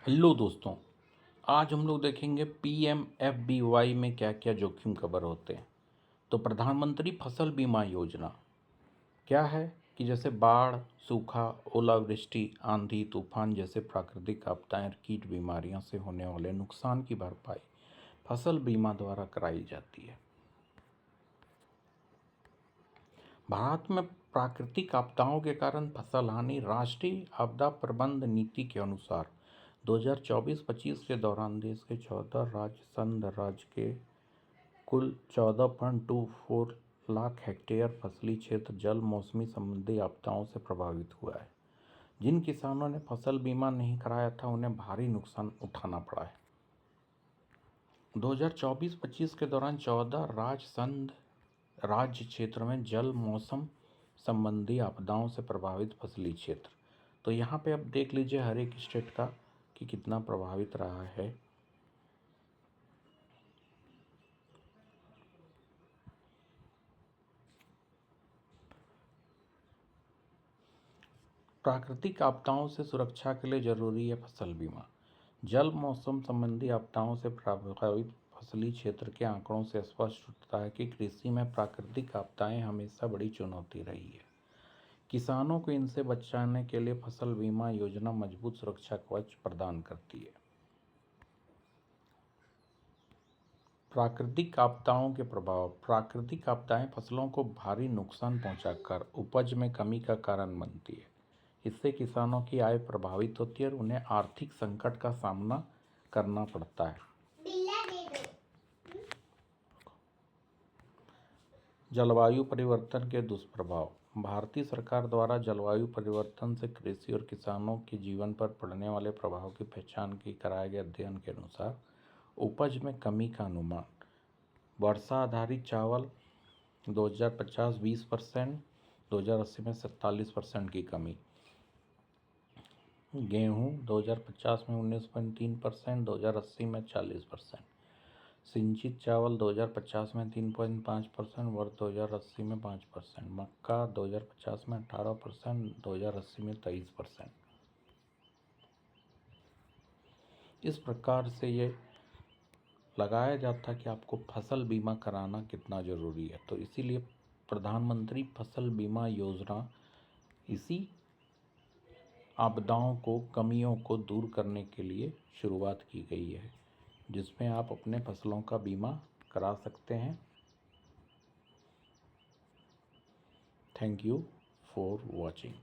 Hello दोस्तों। आज हम लोग देखेंगे PMFBY में क्या क्या जोखिम कवर होते हैं। तो प्रधानमंत्री फसल बीमा योजना क्या है कि जैसे बाढ़, सूखा, ओलावृष्टि, आंधी, तूफान जैसे प्राकृतिक आपदाएं, कीट बीमारियों से होने वाले नुकसान की भरपाई फसल बीमा द्वारा कराई जाती है। भारत में प्राकृतिक आपदाओं के कारण फसल हानि राष्ट्रीय आपदा प्रबंधन नीति के अनुसार 2024-25 के दौरान देश के 14 राज्य संघ राज्य के कुल 14.24 लाख हेक्टेयर फसली क्षेत्र जल मौसमी संबंधी आपदाओं से प्रभावित हुआ है। जिन किसानों ने फसल बीमा नहीं कराया था उन्हें भारी नुकसान उठाना पड़ा है। 2024-25 के दौरान 14 राज्य क्षेत्र में जल मौसम संबंधी आपदाओं से प्रभावित फसली क्षेत्र। तो यहाँ पे अब देख लीजिए हर एक स्टेट का कि कितना प्रभावित रहा है। प्राकृतिक आपदाओं से सुरक्षा के लिए जरूरी है फसल बीमा। जल मौसम संबंधी आपदाओं से प्रभावित फसली क्षेत्र के आंकड़ों से स्पष्ट होता है कि कृषि में प्राकृतिक आपदाएं हमेशा बड़ी चुनौती रही है। किसानों को इनसे बचाने के लिए फसल बीमा योजना मजबूत सुरक्षा कवच प्रदान करती है। प्राकृतिक आपदाओं के प्रभाव। प्राकृतिक आपदाएं फसलों को भारी नुकसान पहुंचाकर उपज में कमी का कारण बनती है। इससे किसानों की आय प्रभावित होती है और उन्हें आर्थिक संकट का सामना करना पड़ता है। जलवायु परिवर्तन के दुष्प्रभाव। भारतीय सरकार द्वारा जलवायु परिवर्तन से कृषि और किसानों के जीवन पर पड़ने वाले प्रभाव की पहचान की कराए गए अध्ययन के अनुसार उपज में कमी का अनुमान। वर्षा आधारित चावल 2050 20%, 2080 में 47% की कमी। गेहूँ 2050 में 19.3%, 2080 में 40%। सिंचित चावल 2050 में 3.5%, वर्ष 2080 में 5%। मक्का 2050 में 18%, 2080 में 23%। इस प्रकार से ये लगाया जाता कि आपको फसल बीमा कराना कितना ज़रूरी है। तो इसीलिए प्रधानमंत्री फसल बीमा योजना इसी आपदाओं को, कमियों को दूर करने के लिए शुरुआत की गई है, जिसमें आप अपने फसलों का बीमा करा सकते हैं। Thank you for watching.